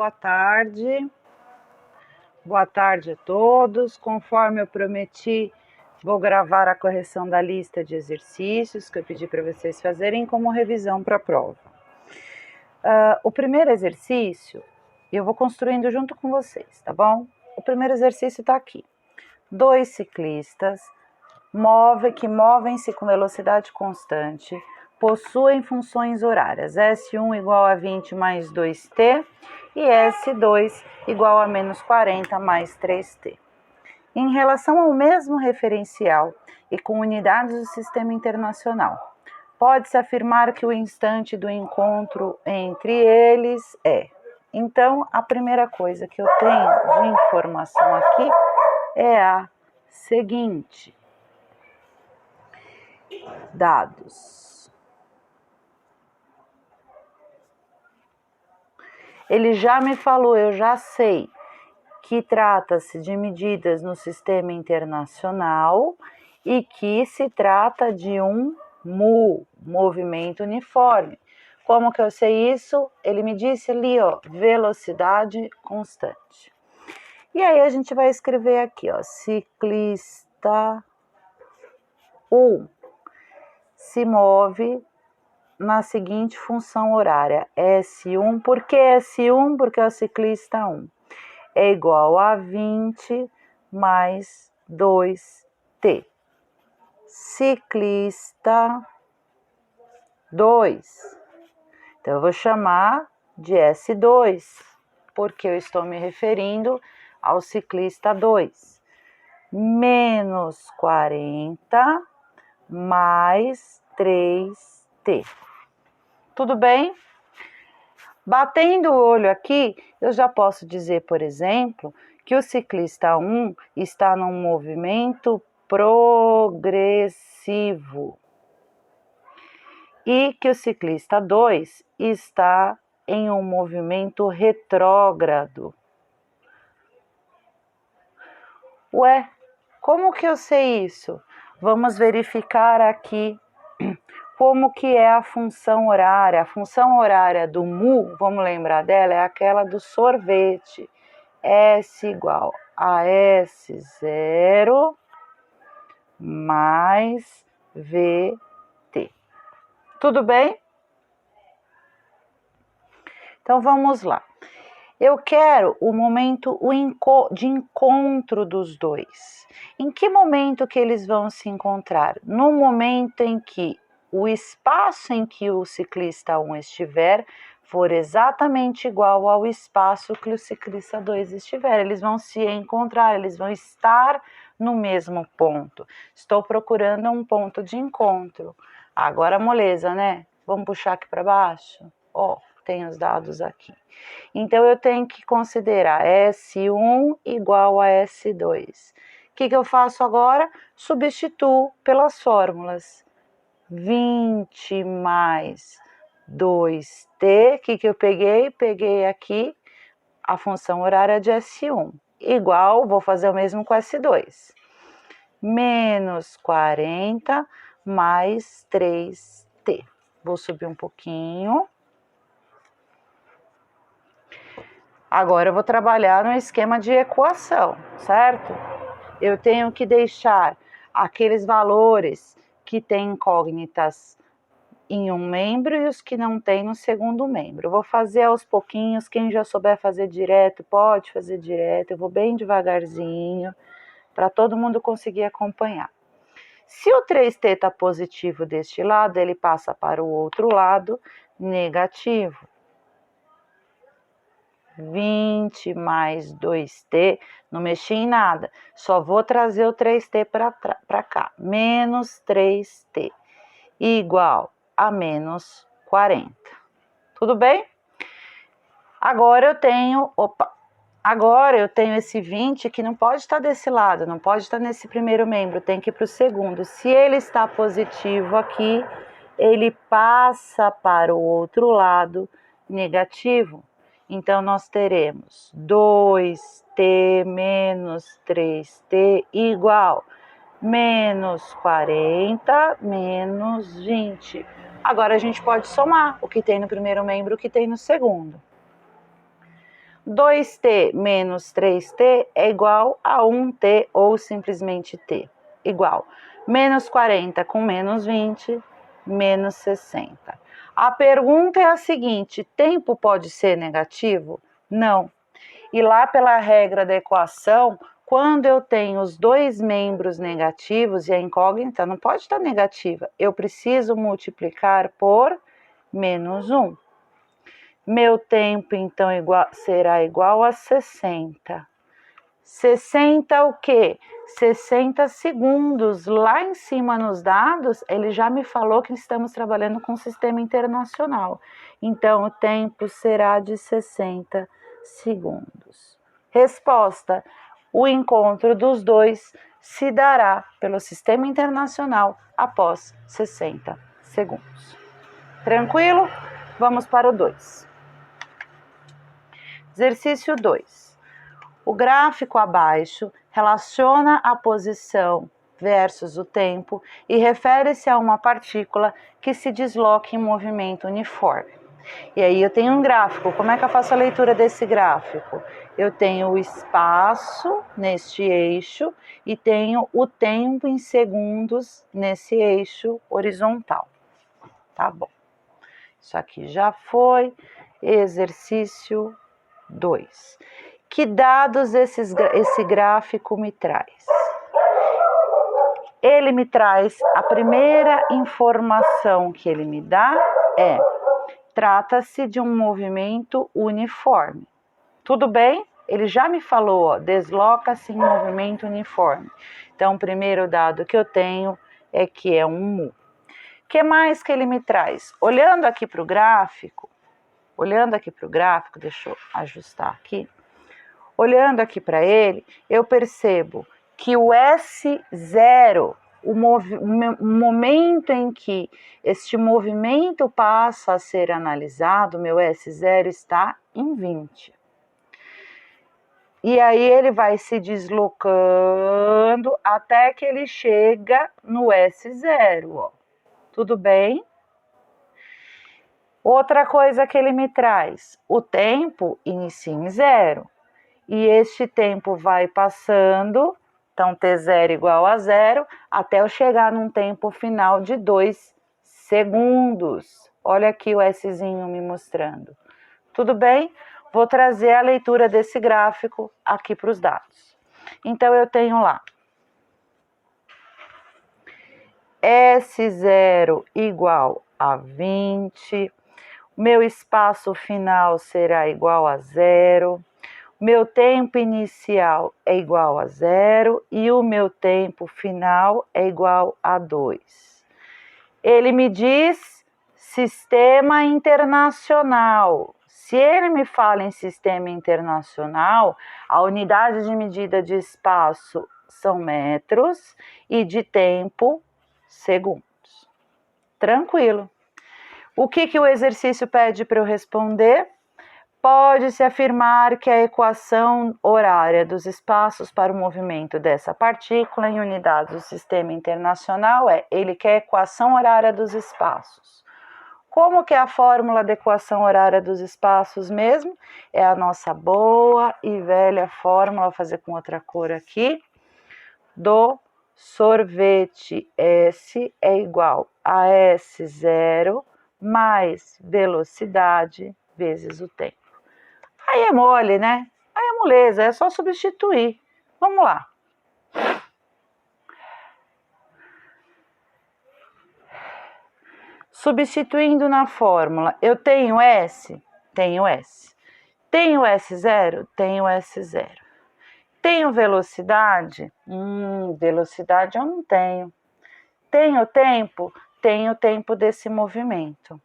boa tarde. Boa tarde a todos. Conforme eu prometi, vou gravar a correção da lista de exercícios que eu pedi para vocês fazerem como revisão para a prova. O primeiro exercício, eu vou construindo junto com vocês, tá bom? O primeiro exercício está aqui. 2 ciclistas que movem-se com velocidade constante, possuem funções horárias S1 igual a 20 mais 2t e S2 igual a menos 40 mais 3t. Em relação ao mesmo referencial e com unidades do sistema internacional, pode-se afirmar que o instante do encontro entre eles é. Então, a primeira coisa que eu tenho de informação aqui é a seguinte. Dados. Ele já me falou, eu já sei que trata-se de medidas no sistema internacional e que se trata de um MU, movimento uniforme. Como que eu sei isso? Ele me disse ali, ó, velocidade constante. E aí a gente vai escrever aqui, ó, ciclista 1 se move na seguinte função horária, S1, por que S1? Porque é o ciclista 1, é igual a 20 mais 2t. Ciclista 2, então eu vou chamar de S2, porque eu estou me referindo ao ciclista 2, menos 40 mais 3t. Tudo bem? Batendo o olho aqui, eu já posso dizer, por exemplo, que o ciclista 1 está num movimento progressivo e que o ciclista 2 está em um movimento retrógrado. Ué, como que eu sei isso? Vamos verificar aqui como que é a função horária. A função horária do MU, vamos lembrar dela, é aquela do sorvete. S igual a S0 mais VT. Tudo bem? Então vamos lá. Eu quero o momento de encontro dos dois. Em que momento que eles vão se encontrar? No momento em que o espaço em que o ciclista 1 estiver for exatamente igual ao espaço que o ciclista 2 estiver. Eles vão se encontrar, eles vão estar no mesmo ponto. Estou procurando um ponto de encontro. Agora, moleza, né? Vamos puxar aqui para baixo? Ó, tem os dados aqui. Então, eu tenho que considerar S1 igual a S2. O que eu faço agora? Substituo pelas fórmulas. 20 mais 2t, o que eu peguei? Peguei aqui a função horária de S1, igual, vou fazer o mesmo com S2, menos 40 mais 3t. Vou subir um pouquinho. Agora eu vou trabalhar no esquema de equação, certo? Eu tenho que deixar aqueles valores que têm incógnitas em um membro e os que não têm no segundo membro. Eu vou fazer aos pouquinhos, quem já souber fazer direto, pode fazer direto, eu vou bem devagarzinho, para todo mundo conseguir acompanhar. Se o 3t está positivo deste lado, ele passa para o outro lado negativo. 20 mais 2t, não mexi em nada, só vou trazer o 3t para cá, menos 3t, igual a menos 40. Tudo bem? Agora eu tenho, esse 20 que não pode estar desse lado, não pode estar nesse primeiro membro, tem que ir para o segundo. Se ele está positivo aqui, ele passa para o outro lado negativo. Então, nós teremos 2t menos 3t igual menos 40 menos 20. Agora, a gente pode somar o que tem no primeiro membro e o que tem no segundo. 2t menos 3t é igual a 1t ou simplesmente t. Igual menos 40 com menos 20, menos 60. A pergunta é a seguinte: tempo pode ser negativo? Não. E lá pela regra da equação, quando eu tenho os dois membros negativos e a incógnita não pode estar negativa, eu preciso multiplicar por menos 1. Meu tempo, então, será igual a 60. 60 o quê? 60 segundos. Lá em cima nos dados, ele já me falou que estamos trabalhando com um sistema internacional. Então, o tempo será de 60 segundos. Resposta: o encontro dos dois se dará pelo sistema internacional após 60 segundos. Tranquilo? Vamos para o 2. Exercício 2. O gráfico abaixo relaciona a posição versus o tempo e refere-se a uma partícula que se desloca em movimento uniforme. E aí eu tenho um gráfico. Como é que eu faço a leitura desse gráfico? Eu tenho o espaço neste eixo e tenho o tempo em segundos nesse eixo horizontal. Tá bom. Isso aqui já foi. Exercício 2. Que dados esse gráfico me traz? Ele me traz, a primeira informação que ele me dá é: trata-se de um movimento uniforme. Tudo bem? Ele já me falou, desloca-se em movimento uniforme. Então, o primeiro dado que eu tenho é que é um mu. O que mais que ele me traz? Olhando aqui para o gráfico, deixa eu ajustar aqui. Olhando aqui para ele, eu percebo que o S0, o momento em que este movimento passa a ser analisado, meu S0 está em 20. E aí ele vai se deslocando até que ele chega no S0, ó. Tudo bem? Outra coisa que ele me traz, o tempo inicia em 0. E este tempo vai passando, então T0 igual a 0, até eu chegar num tempo final de 2 segundos. Olha aqui o Szinho me mostrando. Tudo bem? Vou trazer a leitura desse gráfico aqui para os dados. Então, eu tenho lá S0 igual a 20, meu espaço final será igual a 0, meu tempo inicial é igual a 0 e o meu tempo final é igual a 2. Ele me diz sistema internacional. Se ele me fala em sistema internacional, a unidade de medida de espaço são metros e de tempo, segundos. Tranquilo. O que o exercício pede para eu responder? Pode-se afirmar que a equação horária dos espaços para o movimento dessa partícula em unidades do sistema internacional ele quer a equação horária dos espaços. Como que é a fórmula da equação horária dos espaços mesmo? É a nossa boa e velha fórmula, vou fazer com outra cor aqui, do sorvete. S é igual a S0 mais velocidade vezes o tempo. Aí é mole, né? Aí é moleza, é só substituir. Vamos lá. Substituindo na fórmula, eu tenho S? Tenho S. Tenho S0? Tenho S0. Tenho velocidade? Velocidade eu não tenho. Tenho tempo? Tenho tempo desse movimento.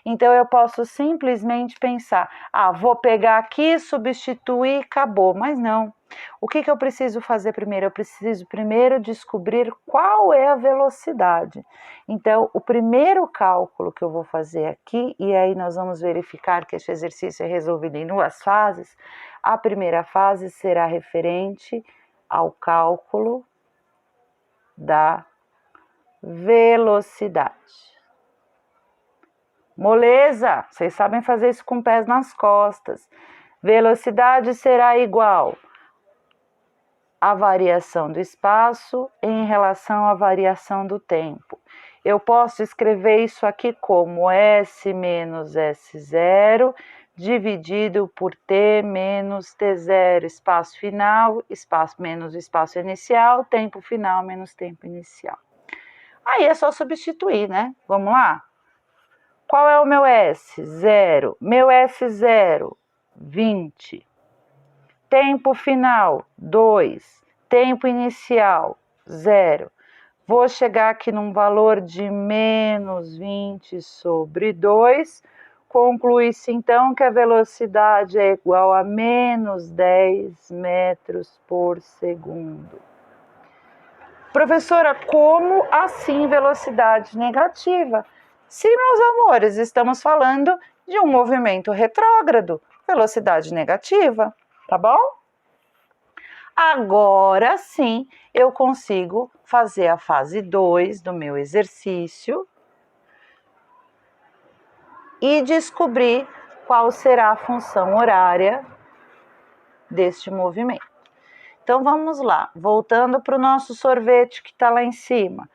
Então, eu posso simplesmente pensar, vou pegar aqui, substituir, acabou. Mas não. O que eu preciso fazer primeiro? Eu preciso primeiro descobrir qual é a velocidade. Então, o primeiro cálculo que eu vou fazer aqui, e aí nós vamos verificar que esse exercício é resolvido em 2 fases. A primeira fase será referente ao cálculo da velocidade. Moleza, vocês sabem fazer isso com pés nas costas. Velocidade será igual à variação do espaço em relação à variação do tempo. Eu posso escrever isso aqui como S menos S0 dividido por T menos T0, espaço final, espaço menos espaço inicial, tempo final menos tempo inicial. Aí é só substituir, né? Vamos lá? Qual é o meu S? 0. Meu S0, 20. Tempo final, 2. Tempo inicial, 0. Vou chegar aqui num valor de menos 20 sobre 2. Conclui-se então que a velocidade é igual a menos 10 metros por segundo. Professora, como assim velocidade negativa? Sim, meus amores, estamos falando de um movimento retrógrado, velocidade negativa, tá bom? Agora sim, eu consigo fazer a fase 2 do meu exercício e descobrir qual será a função horária deste movimento. Então, vamos lá, voltando para o nosso sorvete que está lá em cima.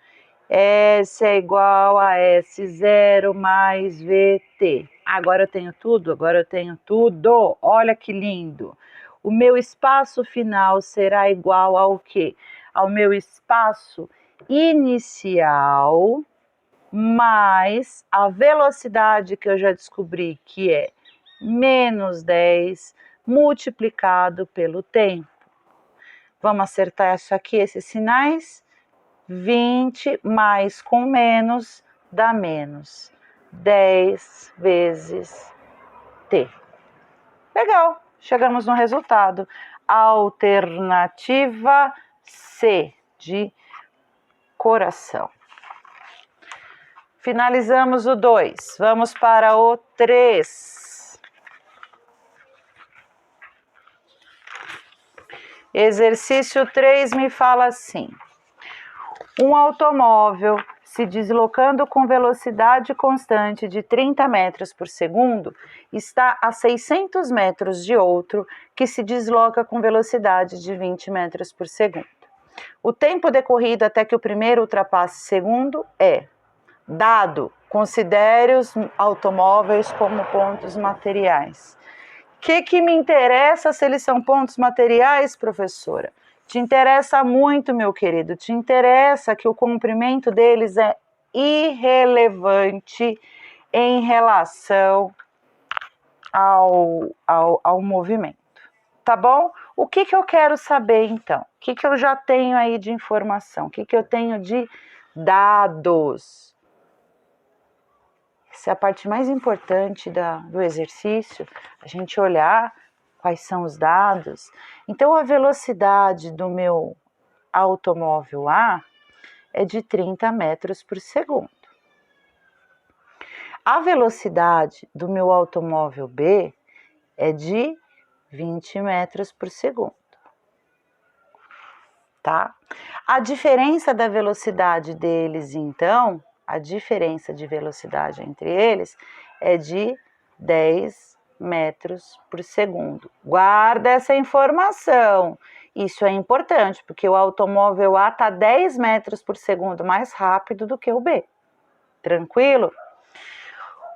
S é igual a S0 mais VT. Agora eu tenho tudo? Agora eu tenho tudo. Olha que lindo. O meu espaço final será igual ao quê? Ao meu espaço inicial mais a velocidade que eu já descobri, que é menos 10 multiplicado pelo tempo. Vamos acertar isso aqui, esses sinais? 20 mais com menos dá menos. 10 vezes T. Legal, chegamos no resultado. Alternativa C, de coração. Finalizamos o 2. Vamos para o 3. Exercício 3 me fala assim. Um automóvel se deslocando com velocidade constante de 30 metros por segundo está a 600 metros de outro que se desloca com velocidade de 20 metros por segundo. O tempo decorrido até que o primeiro ultrapasse o segundo é: dado, considere os automóveis como pontos materiais. O que me interessa se eles são pontos materiais, professora? Te interessa muito, meu querido, te interessa que o comprimento deles é irrelevante em relação ao movimento, tá bom? O que eu quero saber, então? O que eu já tenho aí de informação? O que eu tenho de dados? Essa é a parte mais importante do exercício, a gente olhar quais são os dados. Então, a velocidade do meu automóvel A é de 30 metros por segundo. A velocidade do meu automóvel B é de 20 metros por segundo. Tá? A diferença da velocidade deles, então, a diferença de velocidade entre eles é de 10 metros por segundo. Guarda essa informação. Isso é importante, porque o automóvel A está 10 metros por segundo mais rápido do que o B. Tranquilo?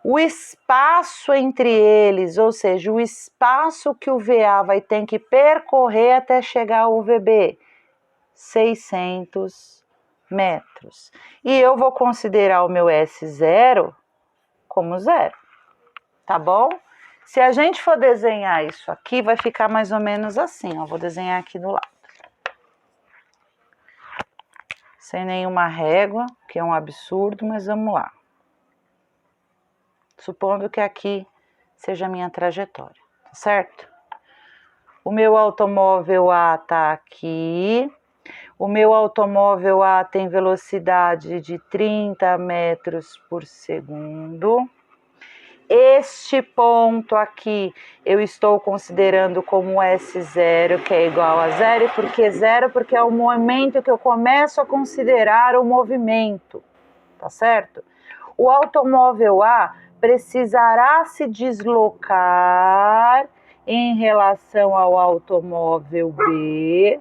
O espaço entre eles, ou seja, o espaço que o VA vai ter que percorrer até chegar ao VB, 600 metros. E eu vou considerar o meu S0 como 0, tá bom? Se a gente for desenhar isso aqui, vai ficar mais ou menos assim, ó. Vou desenhar aqui do lado. Sem nenhuma régua, que é um absurdo, mas vamos lá. Supondo que aqui seja a minha trajetória, tá certo? O meu automóvel A tá aqui. O meu automóvel A tem velocidade de 30 metros por segundo. Este ponto aqui eu estou considerando como S0, que é igual a 0. Por que 0? Porque é o momento que eu começo a considerar o movimento, tá certo? O automóvel A precisará se deslocar em relação ao automóvel B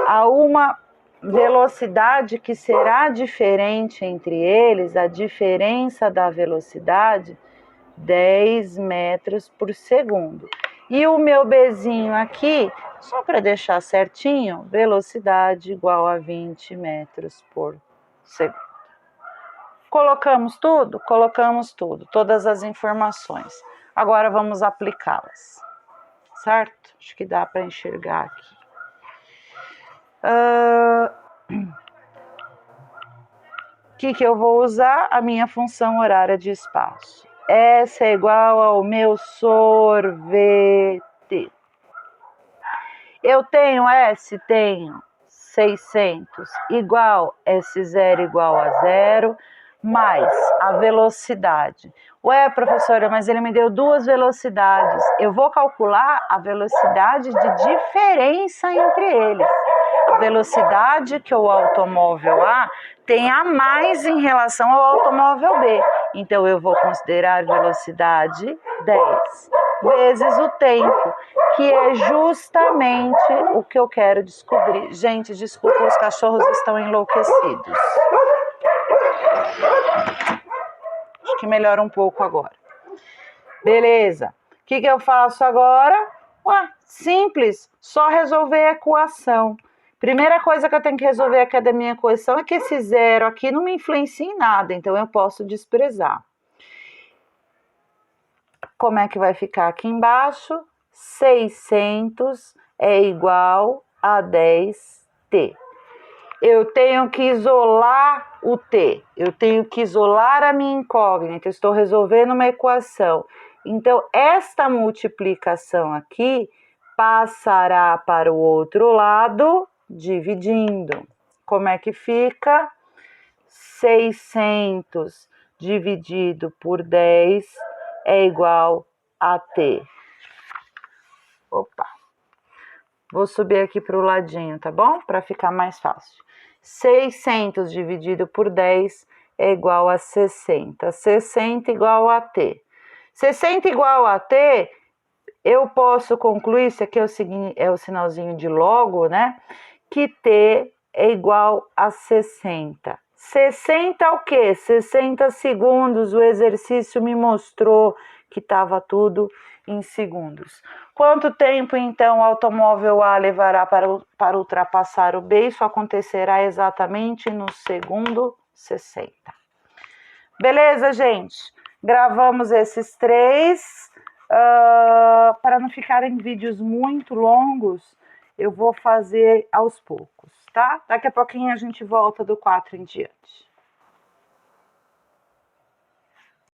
a uma velocidade que será diferente entre eles, a diferença da velocidade, 10 metros por segundo. E o meu Bzinho aqui, só para deixar certinho, velocidade igual a 20 metros por segundo. Colocamos tudo? Colocamos tudo, todas as informações. Agora vamos aplicá-las, certo? Acho que dá para enxergar aqui. O que eu vou usar? A minha função horária de espaço. S é igual ao meu sorvete. Eu tenho S? Tenho 600 igual S0 igual a 0, mais a velocidade. Ué, professora, mas ele me deu duas velocidades. Eu vou calcular a velocidade de diferença entre eles. A velocidade que o automóvel A tem a mais em relação ao automóvel B. Então, eu vou considerar velocidade 10 vezes o tempo, que é justamente o que eu quero descobrir. Gente, desculpa, os cachorros estão enlouquecidos. Acho que melhora um pouco agora. Beleza. O que eu faço agora? Simples, só resolver a equação. Primeira coisa que eu tenho que resolver aqui da minha equação é que esse zero aqui não me influencia em nada, então eu posso desprezar. Como é que vai ficar aqui embaixo? 600 é igual a 10t. Eu tenho que isolar o t, eu tenho que isolar a minha incógnita, eu estou resolvendo uma equação. Então, esta multiplicação aqui passará para o outro lado, dividindo. Como é que fica? 600 dividido por 10 é igual a t. Opa! Vou subir aqui para o ladinho, tá bom? Para ficar mais fácil. 600 dividido por 10 é igual a 60. 60 igual a t. 60 igual a t, eu posso concluir, isso aqui é o sinalzinho de logo, né? Que t é igual a 60. 60 o quê? 60 segundos. O exercício me mostrou que estava tudo em segundos. Quanto tempo, então, o automóvel A levará para ultrapassar o B? Isso acontecerá exatamente no segundo 60. Beleza, gente? Gravamos esses três. Para não ficarem vídeos muito longos, eu vou fazer aos poucos, tá? Daqui a pouquinho a gente volta do 4 em diante.